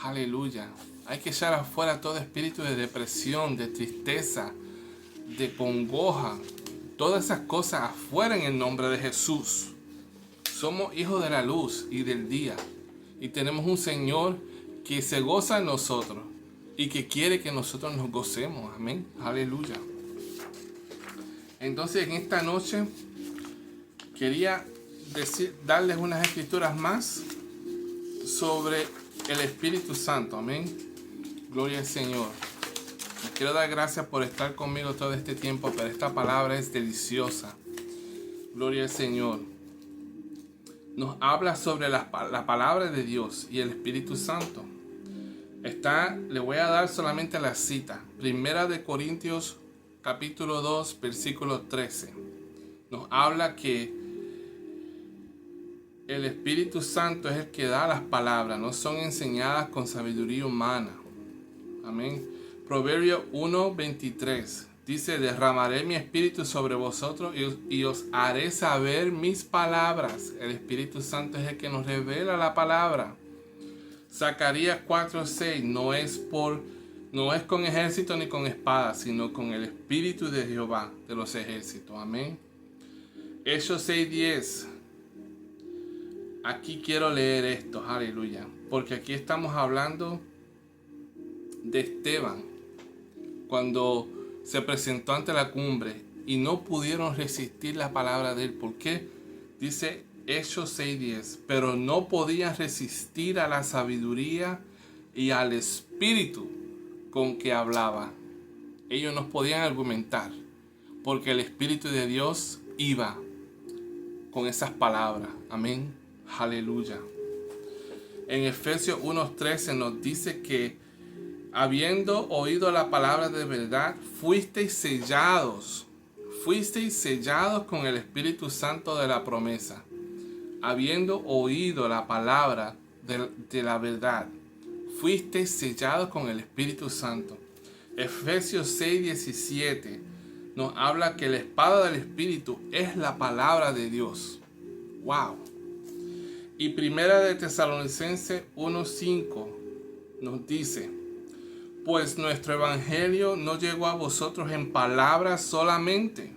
Aleluya. Hay que echar afuera todo espíritu de depresión, de tristeza, de congoja. Todas esas cosas afuera en el nombre de Jesús. Somos hijos de la luz y del día. Y tenemos un Señor que se goza en nosotros y que quiere que nosotros nos gocemos. Amén. Aleluya. Entonces en esta noche quería darles unas escrituras más sobre el Espíritu Santo. Amén. Gloria al Señor. Les quiero dar gracias por estar conmigo todo este tiempo, pero esta palabra es deliciosa. Gloria al Señor. Nos habla sobre la palabra de Dios y el Espíritu Santo. Le voy a dar solamente la cita. Primera de Corintios capítulo 2, versículo 13. Nos habla que el Espíritu Santo es el que da las palabras, no son enseñadas con sabiduría humana. Amén. Proverbio 1:23 dice: derramaré mi espíritu sobre vosotros y os haré saber mis palabras. El Espíritu Santo es el que nos revela la palabra. Zacarías 4:6 no es con ejército ni con espada, sino con el Espíritu de Jehová de los ejércitos. Amén. Hechos 6:10. Aquí quiero leer esto, aleluya, porque aquí estamos hablando de Esteban, cuando se presentó ante la cumbre y no pudieron resistir la palabra de él. ¿Por qué? Dice Hechos 6:10, pero no podían resistir a la sabiduría y al espíritu con que hablaba. Ellos no podían argumentar, porque el Espíritu de Dios iba con esas palabras. Amén. Aleluya. En Efesios 1:13 nos dice que habiendo oído la palabra de verdad, fuisteis sellados con el Espíritu Santo de la promesa. Habiendo oído la palabra de la verdad, fuisteis sellados con el Espíritu Santo. Efesios 6:17 nos habla que la espada del Espíritu es la palabra de Dios. ¡Wow! Y Primera de Tesalonicenses 1:5 nos dice: pues nuestro evangelio no llegó a vosotros en palabras solamente.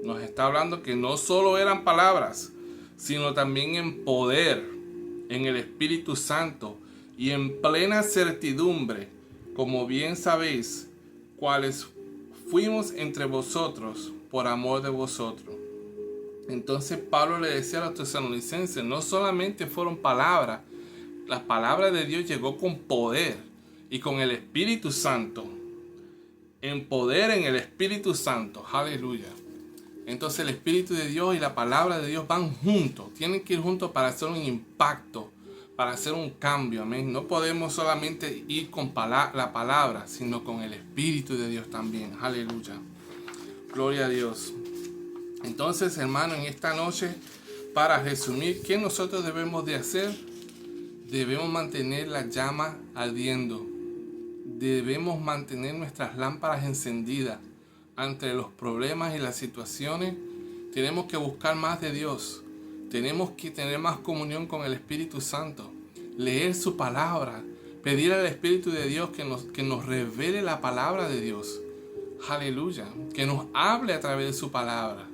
Nos está hablando que no solo eran palabras, sino también en poder, en el Espíritu Santo y en plena certidumbre, como bien sabéis, cuáles fuimos entre vosotros por amor de vosotros. Entonces Pablo le decía a los tesalonicenses, no solamente fueron palabras, la palabra de Dios llegó con poder y con el Espíritu Santo, en poder en el Espíritu Santo. Aleluya. Entonces el Espíritu de Dios y la palabra de Dios van juntos, tienen que ir juntos para hacer un impacto, para hacer un cambio. Amén. No podemos solamente ir con la palabra, sino con el Espíritu de Dios también. Aleluya. Gloria a Dios. Entonces, hermano, en esta noche, para resumir, ¿qué nosotros debemos de hacer? Debemos mantener la llama ardiendo. Debemos mantener nuestras lámparas encendidas ante los problemas y las situaciones. Tenemos que buscar más de Dios. Tenemos que tener más comunión con el Espíritu Santo. Leer su palabra. Pedir al Espíritu de Dios que nos revele la palabra de Dios. Aleluya. Que nos hable a través de su palabra.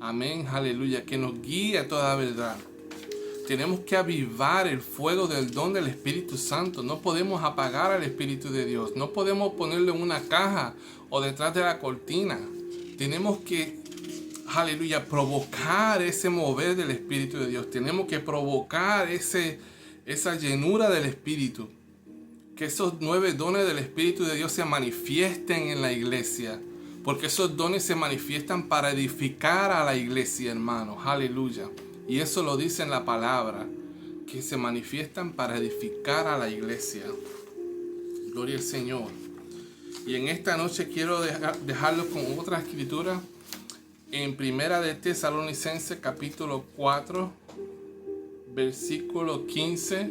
Amén. Aleluya. Que nos guíe a toda verdad. Tenemos que avivar el fuego del don del Espíritu Santo. No podemos apagar al Espíritu de Dios. No podemos ponerlo en una caja o detrás de la cortina. Tenemos que, aleluya, provocar ese mover del Espíritu de Dios. Tenemos que provocar esa llenura del Espíritu. Que esos 9 dones del Espíritu de Dios se manifiesten en la iglesia. Porque esos dones se manifiestan para edificar a la iglesia, hermanos. Aleluya. Y eso lo dice en la palabra, que se manifiestan para edificar a la iglesia. Gloria al Señor. Y en esta noche quiero dejarlo con otra escritura en Primera de Tesalonicenses capítulo 4, versículo 15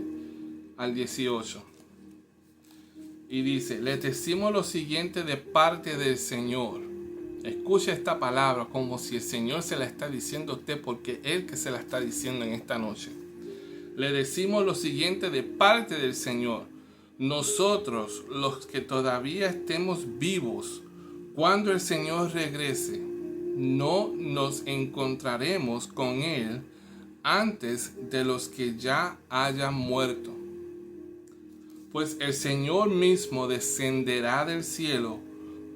al 18. Y dice: les decimos lo siguiente de parte del Señor. Escucha esta palabra como si el Señor se la está diciendo a usted, porque Él que se la está diciendo en esta noche. Le decimos lo siguiente de parte del Señor. Nosotros, los que todavía estemos vivos, cuando el Señor regrese, no nos encontraremos con Él antes de los que ya hayan muerto. Pues el Señor mismo descenderá del cielo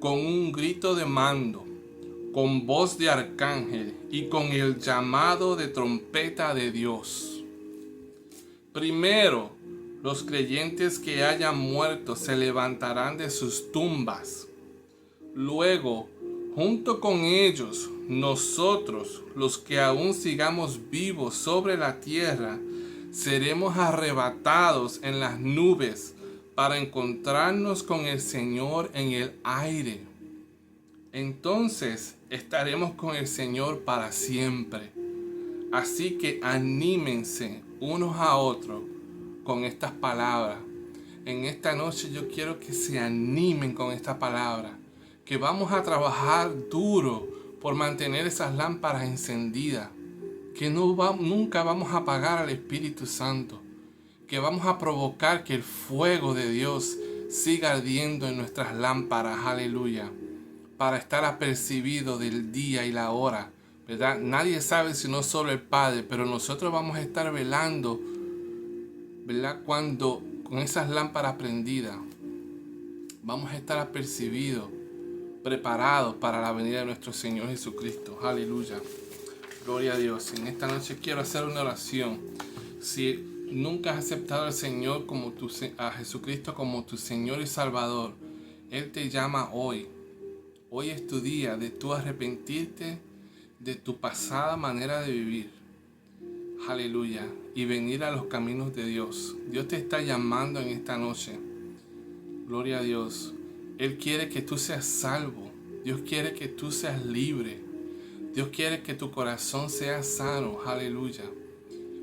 con un grito de mando, con voz de arcángel y con el llamado de trompeta de Dios. Primero, los creyentes que hayan muerto se levantarán de sus tumbas. Luego, junto con ellos, nosotros, los que aún sigamos vivos sobre la tierra, seremos arrebatados en las nubes para encontrarnos con el Señor en el aire. Entonces estaremos con el Señor para siempre. Así que anímense unos a otros con estas palabras. En esta noche yo quiero que se animen con esta palabra, que vamos a trabajar duro por mantener esas lámparas encendidas, que nunca vamos a apagar al Espíritu Santo, que vamos a provocar que el fuego de Dios siga ardiendo en nuestras lámparas, aleluya, para estar apercibido del día y la hora, ¿verdad? Nadie sabe sino solo el Padre, pero nosotros vamos a estar velando, ¿verdad? Cuando con esas lámparas prendidas, vamos a estar apercibidos, preparados para la venida de nuestro Señor Jesucristo, aleluya. Gloria a Dios. En esta noche quiero hacer una oración. Si nunca has aceptado al Señor a Jesucristo como tu Señor y Salvador, Él te llama hoy. Hoy es tu día de tú arrepentirte de tu pasada manera de vivir. Aleluya. Y venir a los caminos de Dios. Dios te está llamando en esta noche. Gloria a Dios. Él quiere que tú seas salvo. Dios quiere que tú seas libre. Dios quiere que tu corazón sea sano, aleluya.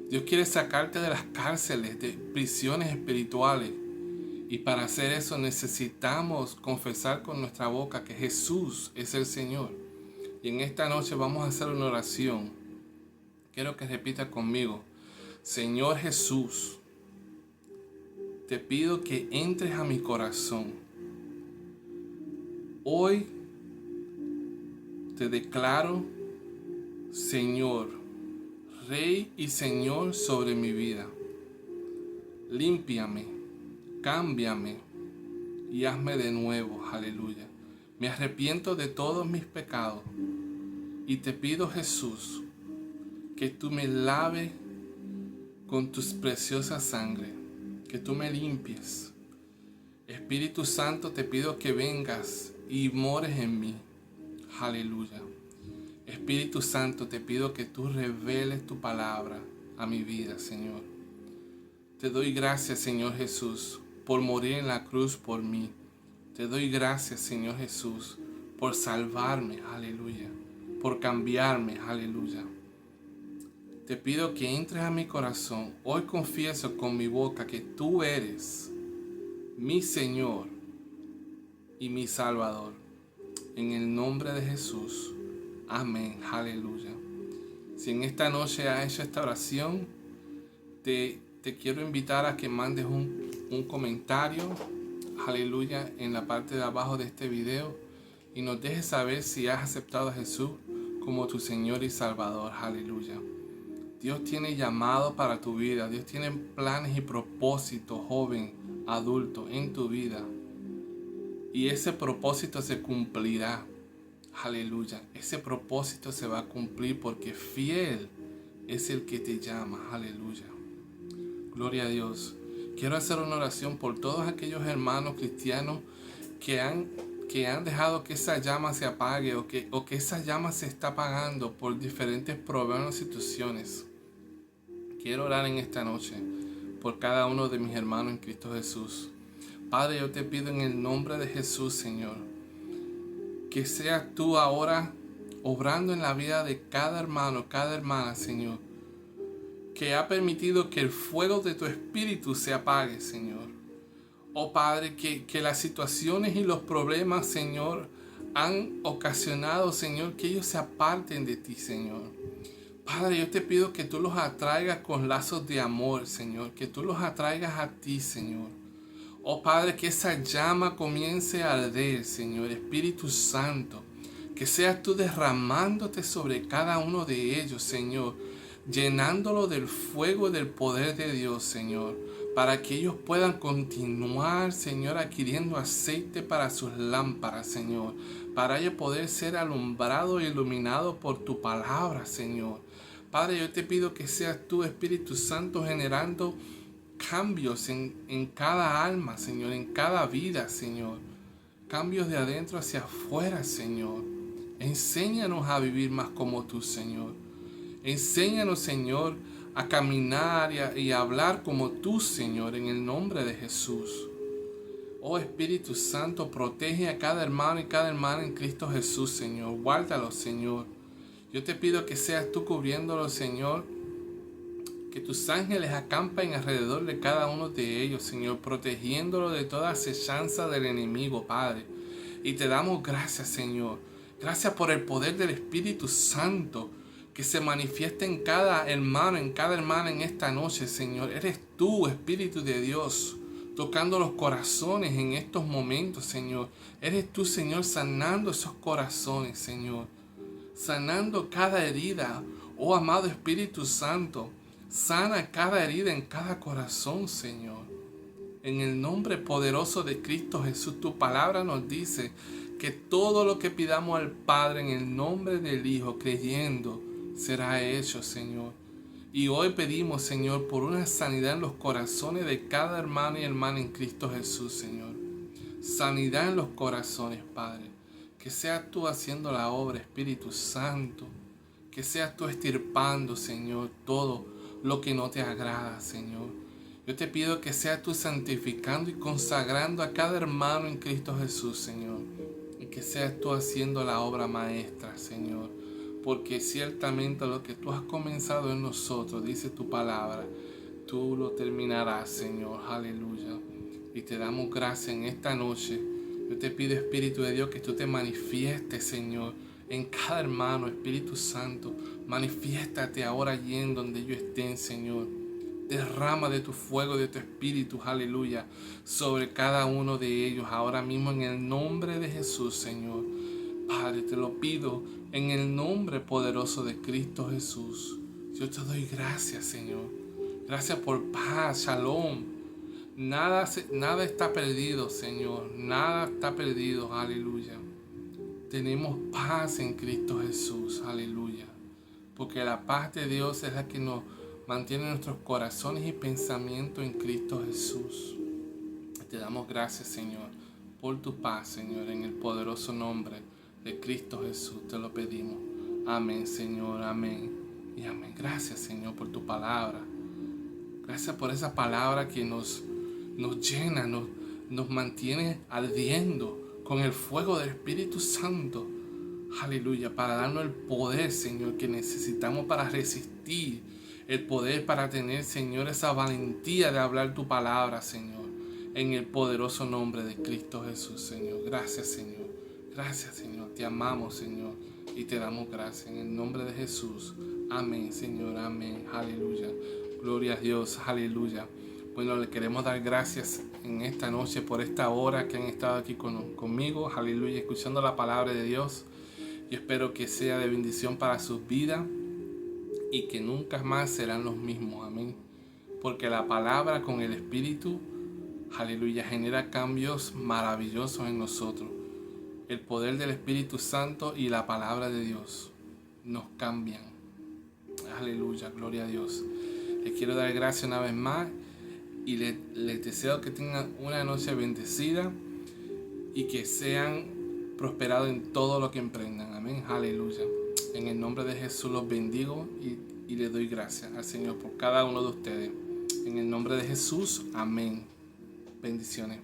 Dios quiere sacarte de las cárceles, de prisiones espirituales. Y para hacer eso necesitamos confesar con nuestra boca que Jesús es el Señor. Y en esta noche vamos a hacer una oración. Quiero que repita conmigo: Señor Jesús, te pido que entres a mi corazón. Hoy te declaro Señor, Rey y Señor sobre mi vida. Límpiame, cámbiame y hazme de nuevo, aleluya. Me arrepiento de todos mis pecados y te pido, Jesús, que tú me laves con tus preciosas sangre, que tú me limpies. Espíritu Santo, te pido que vengas y mores en mí, aleluya. Espíritu Santo, te pido que tú reveles tu palabra a mi vida, Señor. Te doy gracias, Señor Jesús, por morir en la cruz por mí. Te doy gracias, Señor Jesús, por salvarme, aleluya, por cambiarme, aleluya. Te pido que entres a mi corazón. Hoy confieso con mi boca que tú eres mi Señor y mi Salvador. En el nombre de Jesús. Amén, aleluya. Si en esta noche has hecho esta oración, te quiero invitar a que mandes un comentario, aleluya, en la parte de abajo de este video y nos dejes saber si has aceptado a Jesús como tu Señor y Salvador, aleluya. Dios tiene llamado para tu vida. Dios tiene planes y propósitos, joven, adulto, en tu vida. Y ese propósito se cumplirá. Aleluya. Ese propósito se va a cumplir porque fiel es el que te llama. Aleluya. Gloria a Dios. Quiero hacer una oración por todos aquellos hermanos cristianos que han dejado que esa llama se apague o que esa llama se está apagando por diferentes problemas o situaciones. Quiero orar en esta noche por cada uno de mis hermanos en Cristo Jesús. Padre, yo te pido en el nombre de Jesús, Señor, que seas tú ahora obrando en la vida de cada hermano, cada hermana, Señor, que ha permitido que el fuego de tu espíritu se apague, Señor. Oh Padre, que las situaciones y los problemas, Señor, han ocasionado, Señor, que ellos se aparten de ti, Señor. Padre, yo te pido que tú los atraigas con lazos de amor, Señor, que tú los atraigas a ti, Señor. Oh Padre, que esa llama comience a arder, Señor, Espíritu Santo, que seas tú derramándote sobre cada uno de ellos, Señor, llenándolo del fuego y del poder de Dios, Señor, para que ellos puedan continuar, Señor, adquiriendo aceite para sus lámparas, Señor, para ellos poder ser alumbrados e iluminados por tu palabra, Señor. Padre, yo te pido que seas tú, Espíritu Santo, generando cambios en cada alma, Señor, en cada vida, Señor. Cambios de adentro hacia afuera, Señor. Enséñanos a vivir más como tú, Señor. Enséñanos, Señor, a caminar y a hablar como tú, Señor, en el nombre de Jesús. Oh Espíritu Santo, protege a cada hermano y cada hermana en Cristo Jesús, Señor. Guárdalo, Señor. Yo te pido que seas tú cubriéndolo, Señor. Que tus ángeles acampen alrededor de cada uno de ellos, Señor, protegiéndolo de toda acechanza del enemigo, Padre. Y te damos gracias, Señor. Gracias por el poder del Espíritu Santo que se manifiesta en cada hermano, en cada hermana en esta noche, Señor. Eres tú, Espíritu de Dios, tocando los corazones en estos momentos, Señor. Eres tú, Señor, sanando esos corazones, Señor. Sanando cada herida. Oh, amado Espíritu Santo, sana cada herida en cada corazón, Señor. En el nombre poderoso de Cristo Jesús, tu palabra nos dice que todo lo que pidamos al Padre en el nombre del Hijo, creyendo, será hecho, Señor. Y hoy pedimos, Señor, por una sanidad en los corazones de cada hermano y hermana en Cristo Jesús, Señor. Sanidad en los corazones, Padre. Que seas tú haciendo la obra, Espíritu Santo. Que seas tú extirpando, Señor, todo lo que no te agrada, Señor. Yo te pido que seas tú santificando y consagrando a cada hermano en Cristo Jesús, Señor. Y que seas tú haciendo la obra maestra, Señor. Porque ciertamente lo que tú has comenzado en nosotros, dice tu palabra, tú lo terminarás, Señor. Aleluya. Y te damos gracias en esta noche. Yo te pido, Espíritu de Dios, que tú te manifiestes, Señor, en cada hermano, Espíritu Santo. Manifiéstate ahora allí en donde ellos estén, Señor. Derrama de tu fuego, de tu Espíritu, aleluya, sobre cada uno de ellos, ahora mismo en el nombre de Jesús, Señor. Padre, te lo pido en el nombre poderoso de Cristo Jesús. Yo te doy gracias, Señor. Gracias por paz, shalom. Nada está perdido, Señor. Nada está perdido, aleluya. Tenemos paz en Cristo Jesús, aleluya. Porque la paz de Dios es la que nos mantiene nuestros corazones y pensamientos en Cristo Jesús. Te damos gracias, Señor, por tu paz, Señor, en el poderoso nombre de Cristo Jesús. Te lo pedimos. Amén, Señor, amén y amén. Gracias, Señor, por tu palabra. Gracias por esa palabra que nos llena, nos mantiene ardiendo con el fuego del Espíritu Santo. Aleluya, para darnos el poder, Señor, que necesitamos para resistir. El poder para tener, Señor, esa valentía de hablar tu palabra, Señor. En el poderoso nombre de Cristo Jesús, Señor. Gracias, Señor. Gracias, Señor. Te amamos, Señor. Y te damos gracias en el nombre de Jesús. Amén, Señor. Amén. Aleluya. Gloria a Dios. Aleluya. Bueno, le queremos dar gracias en esta noche por esta hora que han estado aquí conmigo. Aleluya. Escuchando la palabra de Dios. Yo espero que sea de bendición para sus vidas y que nunca más serán los mismos. Amén. Porque la palabra con el Espíritu, aleluya, genera cambios maravillosos en nosotros. El poder del Espíritu Santo y la palabra de Dios nos cambian. Aleluya, gloria a Dios. Les quiero dar gracias una vez más y les deseo que tengan una noche bendecida y que sean prosperados en todo lo que emprendan. Amén, aleluya. En el nombre de Jesús los bendigo y les doy gracias al Señor por cada uno de ustedes. En el nombre de Jesús, amén. Bendiciones.